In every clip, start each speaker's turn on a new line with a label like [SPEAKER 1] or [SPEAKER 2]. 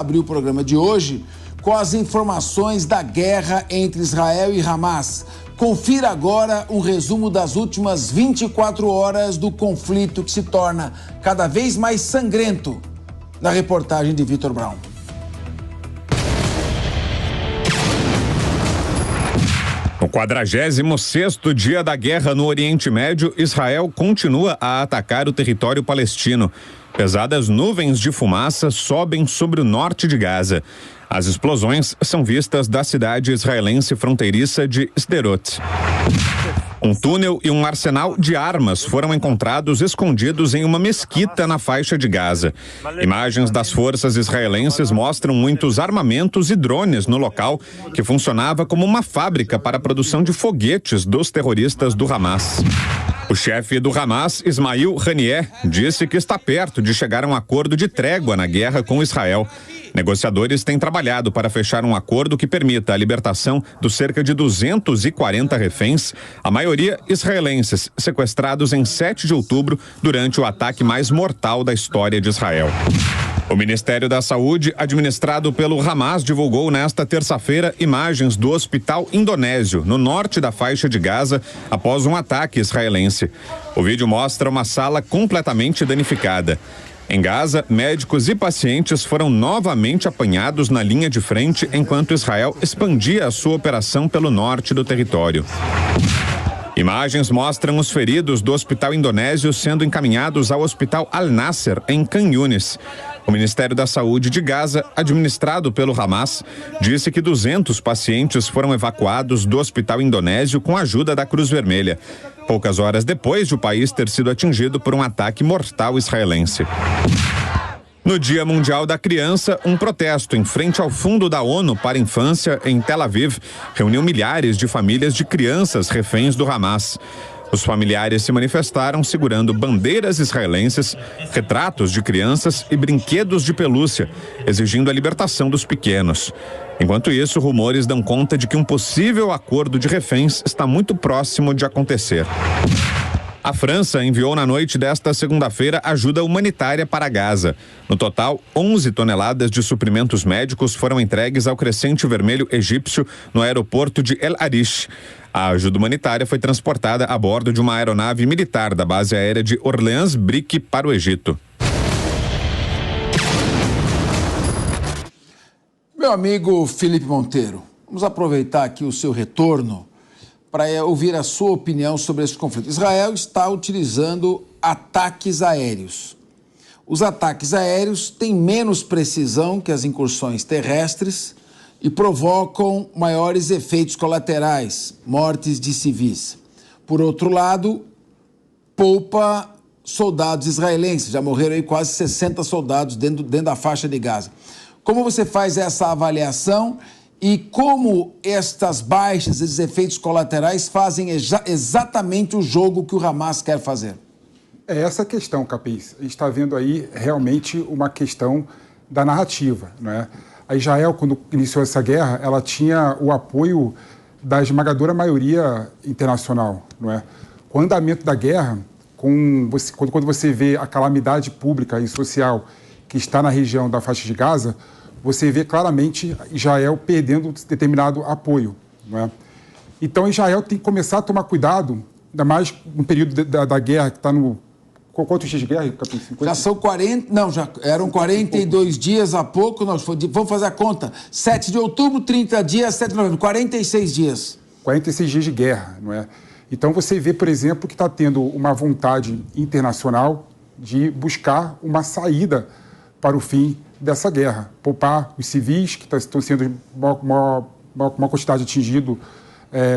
[SPEAKER 1] Abriu o programa de hoje com as informações da guerra entre Israel e Hamas. Confira agora um resumo das últimas 24 horas do conflito que se torna cada vez mais sangrento, na reportagem de Vitor Brown.
[SPEAKER 2] No 46º dia da guerra no Oriente Médio, Israel continua a atacar o território palestino. Pesadas nuvens de fumaça sobem sobre o norte de Gaza. As explosões são vistas da cidade israelense fronteiriça de Sderot. Um túnel e um arsenal de armas foram encontrados escondidos em uma mesquita na faixa de Gaza. Imagens das forças israelenses mostram muitos armamentos e drones no local, que funcionava como uma fábrica para a produção de foguetes dos terroristas do Hamas. O chefe do Hamas, Ismail Haniyeh, disse que está perto de chegar a um acordo de trégua na guerra com Israel. Negociadores têm trabalhado para fechar um acordo que permita a libertação dos cerca de 240 reféns, a maioria israelenses, sequestrados em 7 de outubro durante o ataque mais mortal da história de Israel. O Ministério da Saúde, administrado pelo Hamas, divulgou nesta terça-feira imagens do hospital indonésio, no norte da faixa de Gaza, após um ataque israelense. O vídeo mostra uma sala completamente danificada. Em Gaza, médicos e pacientes foram novamente apanhados na linha de frente enquanto Israel expandia a sua operação pelo norte do território. Imagens mostram os feridos do hospital indonésio sendo encaminhados ao hospital Al-Nasser, em Khan Yunis. O Ministério da Saúde de Gaza, administrado pelo Hamas, disse que 200 pacientes foram evacuados do hospital indonésio com a ajuda da Cruz Vermelha, poucas horas depois de o país ter sido atingido por um ataque mortal israelense. No Dia Mundial da Criança, um protesto em frente ao Fundo da ONU para a Infância, em Tel Aviv, reuniu milhares de famílias de crianças reféns do Hamas. Os familiares se manifestaram segurando bandeiras israelenses, retratos de crianças e brinquedos de pelúcia, exigindo a libertação dos pequenos. Enquanto isso, rumores dão conta de que um possível acordo de reféns está muito próximo de acontecer. A França enviou na noite desta segunda-feira ajuda humanitária para Gaza. No total, 11 toneladas de suprimentos médicos foram entregues ao Crescente Vermelho Egípcio no aeroporto de El Arish. A ajuda humanitária foi transportada a bordo de uma aeronave militar da base aérea de Orleans-Brique para o Egito.
[SPEAKER 1] Meu amigo Felipe Monteiro, vamos aproveitar aqui o seu retorno para ouvir a sua opinião sobre esse conflito. Israel está utilizando ataques aéreos. Os ataques aéreos têm menos precisão que as incursões terrestres e provocam maiores efeitos colaterais, mortes de civis. Por outro lado, poupa soldados israelenses. Já morreram aí quase 60 soldados dentro da faixa de Gaza. Como você faz essa avaliação e como estas baixas, esses efeitos colaterais fazem exatamente o jogo que o Hamas quer fazer?
[SPEAKER 3] É essa a questão, Capês. A gente está vendo aí realmente uma questão da narrativa, não é? A Israel, quando iniciou essa guerra, ela tinha o apoio da esmagadora maioria internacional, não é? Com o andamento da guerra, quando você vê a calamidade pública e social que está na região da faixa de Gaza, você vê claramente Israel perdendo determinado apoio, não é? Então, Israel tem que começar a tomar cuidado, ainda mais no período da guerra, que está no... Quantos dias de guerra?
[SPEAKER 1] Já são 40... Não, já eram 42 dias há pouco. Vamos fazer a conta. 7 de outubro, 30 dias, 7 de novembro. 46 dias.
[SPEAKER 3] 46 dias de guerra, não é? Então, você vê, por exemplo, que está tendo uma vontade internacional de buscar uma saída para o fim dessa guerra. Poupar os civis, que estão sendo uma quantidade atingido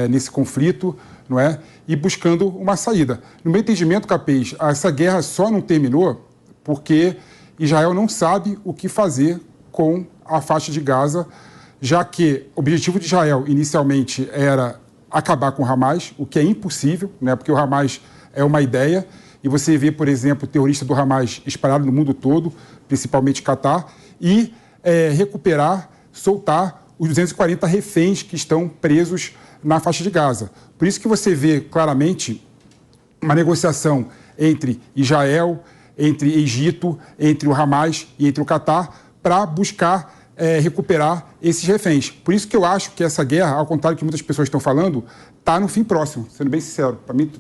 [SPEAKER 3] nesse conflito, não é? E buscando uma saída. No meu entendimento, Capês, essa guerra só não terminou porque Israel não sabe o que fazer com a faixa de Gaza, já que o objetivo de Israel inicialmente era acabar com o Hamas, o que é impossível, né? Porque o Hamas é uma ideia, e você vê, por exemplo, o terrorista do Hamas espalhado no mundo todo, principalmente Catar, e recuperar, soltar os 240 reféns que estão presos na faixa de Gaza. Por isso que você vê claramente uma negociação entre Israel, entre Egito, entre o Hamas e entre o Catar, para buscar recuperar esses reféns. Por isso que eu acho que essa guerra, ao contrário do que muitas pessoas estão falando, está no fim próximo, sendo bem sincero. Para mim,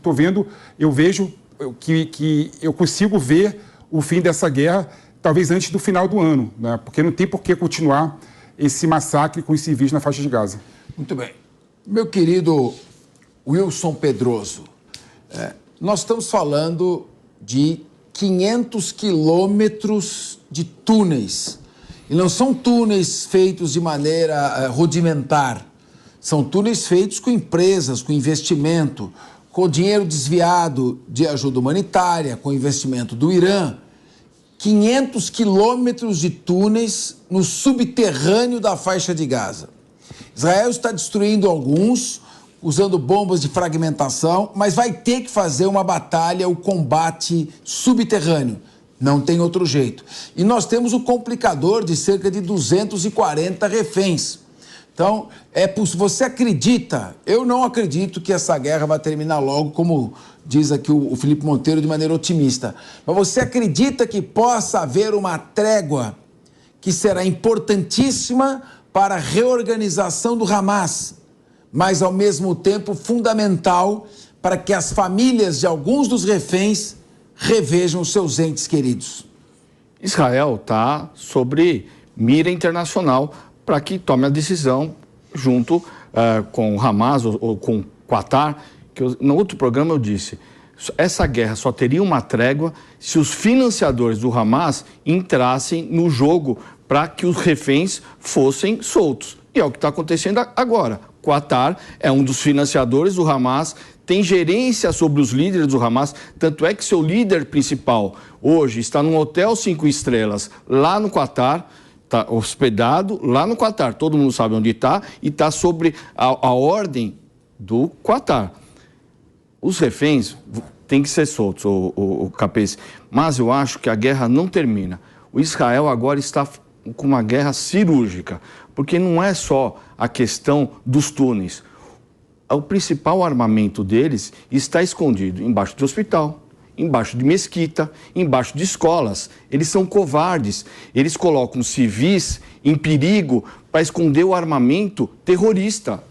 [SPEAKER 3] eu vejo que eu consigo ver o fim dessa guerra talvez antes do final do ano, né? Porque não tem por que continuar esse massacre com os civis na faixa de Gaza.
[SPEAKER 1] Muito bem. Meu querido Wilson Pedroso, nós estamos falando de 500 quilômetros de túneis. E não são túneis feitos de maneira rudimentar. São túneis feitos com empresas, com investimento, com dinheiro desviado de ajuda humanitária, com investimento do Irã. 500 quilômetros de túneis no subterrâneo da faixa de Gaza. Israel está destruindo alguns, usando bombas de fragmentação, mas vai ter que fazer uma batalha, o combate subterrâneo. Não tem outro jeito. E nós temos o complicador de cerca de 240 reféns. Então, você acredita? Eu não acredito que essa guerra vai terminar logo, como diz aqui o Felipe Monteiro, de maneira otimista. Mas você acredita que possa haver uma trégua que será importantíssima para a reorganização do Hamas, mas ao mesmo tempo fundamental para que as famílias de alguns dos reféns revejam os seus entes queridos?
[SPEAKER 4] Israel está sobre mira internacional para que tome a decisão junto com o Hamas ou com o Qatar, que no outro programa eu disse, essa guerra só teria uma trégua se os financiadores do Hamas entrassem no jogo para que os reféns fossem soltos. E é o que está acontecendo agora. O Qatar é um dos financiadores do Hamas, tem gerência sobre os líderes do Hamas, tanto é que seu líder principal hoje está num hotel 5 estrelas lá no Qatar, está hospedado lá no Qatar, todo mundo sabe onde está, e está sobre a ordem do Qatar. Os reféns têm que ser soltos, o Capês, mas eu acho que a guerra não termina. O Israel agora está com uma guerra cirúrgica, porque não é só a questão dos túneis. O principal armamento deles está escondido embaixo de hospital, embaixo de mesquita, embaixo de escolas. Eles são covardes. Eles colocam civis em perigo para esconder o armamento terrorista,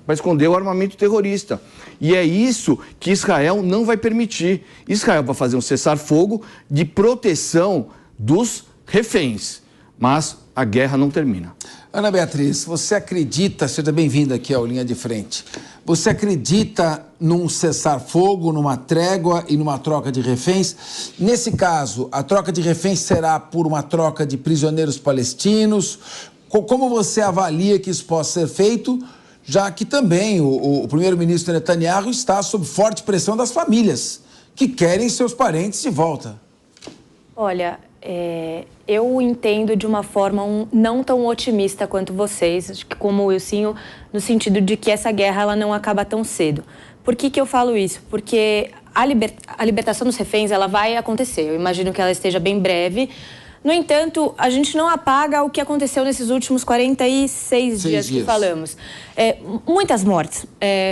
[SPEAKER 4] E é isso que Israel não vai permitir. Israel vai fazer um cessar-fogo de proteção dos reféns, mas a guerra não termina.
[SPEAKER 1] Ana Beatriz, você acredita, seja bem-vinda aqui ao Linha de Frente, você acredita num cessar-fogo, numa trégua e numa troca de reféns? Nesse caso, a troca de reféns será por uma troca de prisioneiros palestinos? Como você avalia que isso possa ser feito, já que também o primeiro-ministro Netanyahu está sob forte pressão das famílias, que querem seus parentes de volta?
[SPEAKER 5] Olha, eu entendo de uma forma não tão otimista quanto vocês, acho que como o Wilsinho, no sentido de que essa guerra ela não acaba tão cedo. Por que eu falo isso? Porque a libertação dos reféns ela vai acontecer, eu imagino que ela esteja bem breve. No entanto, a gente não apaga o que aconteceu nesses últimos 46 dias que falamos. Muitas mortes,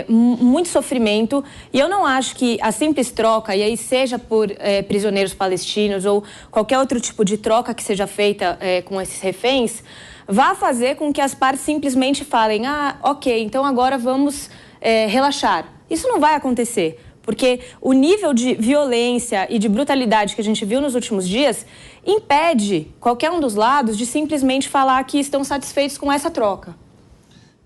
[SPEAKER 5] muito sofrimento, e eu não acho que a simples troca, e aí seja por prisioneiros palestinos ou qualquer outro tipo de troca que seja feita com esses reféns, vá fazer com que as partes simplesmente falem, ok, então agora vamos relaxar. Isso não vai acontecer. Porque o nível de violência e de brutalidade que a gente viu nos últimos dias impede qualquer um dos lados de simplesmente falar que estão satisfeitos com essa troca.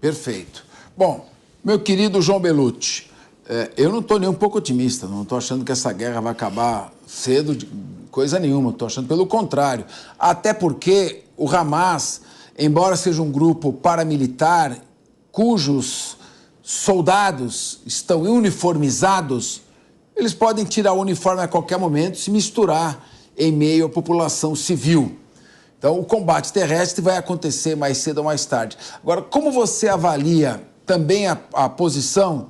[SPEAKER 1] Perfeito. Bom, meu querido João Belucci, eu não estou nem um pouco otimista, não estou achando que essa guerra vai acabar cedo de coisa nenhuma, estou achando pelo contrário. Até porque o Hamas, embora seja um grupo paramilitar cujos soldados estão uniformizados, eles podem tirar o uniforme a qualquer momento e se misturar em meio à população civil. Então, o combate terrestre vai acontecer mais cedo ou mais tarde. Agora, como você avalia também a posição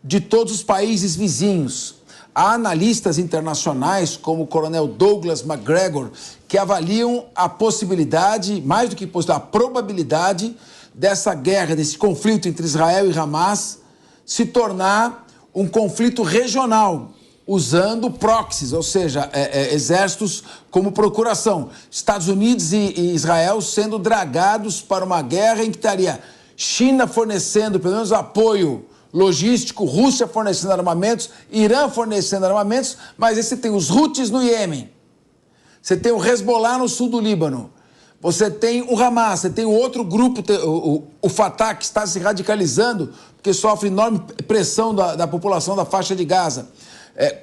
[SPEAKER 1] de todos os países vizinhos? Há analistas internacionais, como o coronel Douglas MacGregor, que avaliam a possibilidade, mais do que possibilidade, a probabilidade dessa guerra, desse conflito entre Israel e Hamas se tornar um conflito regional, usando proxies, ou seja, exércitos como procuração. Estados Unidos e Israel sendo dragados para uma guerra em que estaria China fornecendo pelo menos apoio logístico, Rússia fornecendo armamentos, Irã fornecendo armamentos, mas aí você tem os Houthis no Iêmen, você tem o Hezbollah no sul do Líbano, você tem o Hamas, você tem o outro grupo, o Fatah, que está se radicalizando, porque sofre enorme pressão da população da faixa de Gaza.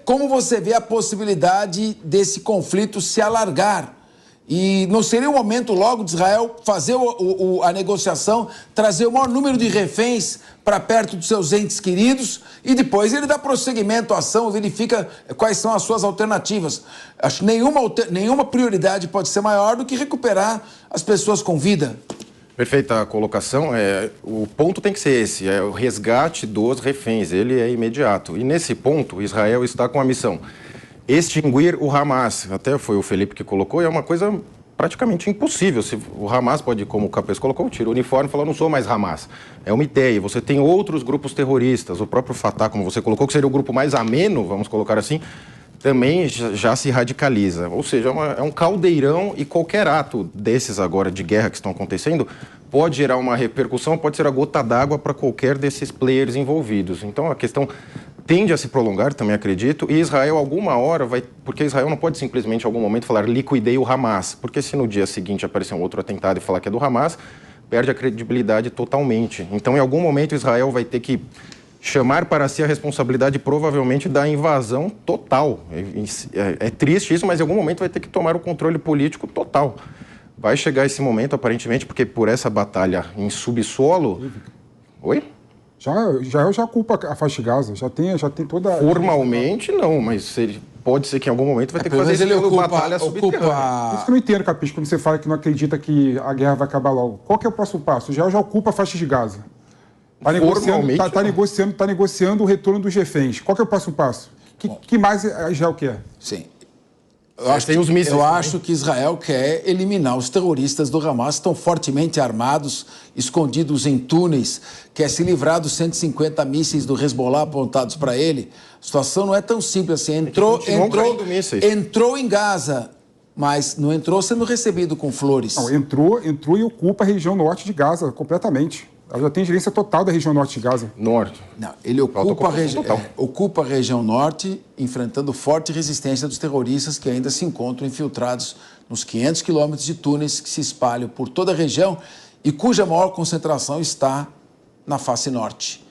[SPEAKER 1] Como você vê a possibilidade desse conflito se alargar? E não seria o momento logo de Israel fazer a negociação, trazer o maior número de reféns para perto dos seus entes queridos e depois ele dá prosseguimento à ação, verifica quais são as suas alternativas. Acho que nenhuma prioridade pode ser maior do que recuperar as pessoas com vida.
[SPEAKER 6] Perfeita a colocação. O ponto tem que ser esse, o resgate dos reféns, ele é imediato. E nesse ponto, Israel está com a missão extinguir o Hamas. Até foi o Felipe que colocou, e é uma coisa praticamente impossível. Se o Hamas pode, como o Capês colocou, tira o uniforme e fala, não sou mais Hamas. É uma ideia. Você tem outros grupos terroristas, o próprio Fatah, como você colocou, que seria o grupo mais ameno, vamos colocar assim, também já se radicaliza. Ou seja, é um caldeirão e qualquer ato desses agora de guerra que estão acontecendo pode gerar uma repercussão, pode ser a gota d'água para qualquer desses players envolvidos. Então a questão tende a se prolongar, também acredito, e Israel alguma hora vai... Porque Israel não pode simplesmente em algum momento falar liquidei o Hamas, porque se no dia seguinte aparecer um outro atentado e falar que é do Hamas, perde a credibilidade totalmente. Então em algum momento Israel vai ter que chamar para si a responsabilidade provavelmente da invasão total. É triste isso, mas em algum momento vai ter que tomar o controle político total. Vai chegar esse momento, aparentemente, porque por essa batalha em subsolo... Oi?
[SPEAKER 3] Israel já culpa a faixa de Gaza, já tem toda...
[SPEAKER 6] Formalmente não, mas pode ser que em algum momento vai ter que fazer isso batalha subterrânea.
[SPEAKER 3] Isso que eu não entendo, Capis, quando você fala que não acredita que a guerra vai acabar logo. Qual que é o próximo passo? Israel já ocupa a faixa de Gaza. Está negociando o retorno dos reféns. Qual que é o próximo passo? Que mais Israel quer?
[SPEAKER 1] Sim. Eu acho que Israel quer eliminar os terroristas do Hamas, que estão fortemente armados, escondidos em túneis, quer se livrar dos 150 mísseis do Hezbollah apontados para ele. A situação não é tão simples assim. Entrou em Gaza, mas não entrou sendo recebido com flores.
[SPEAKER 3] Não, entrou e ocupa a região norte de Gaza completamente. Ela já tem gerência total da região norte de Gaza.
[SPEAKER 6] Norte.
[SPEAKER 1] Não, ele ocupa a região norte, enfrentando forte resistência dos terroristas que ainda se encontram infiltrados nos 500 quilômetros de túneis que se espalham por toda a região e cuja maior concentração está na face norte.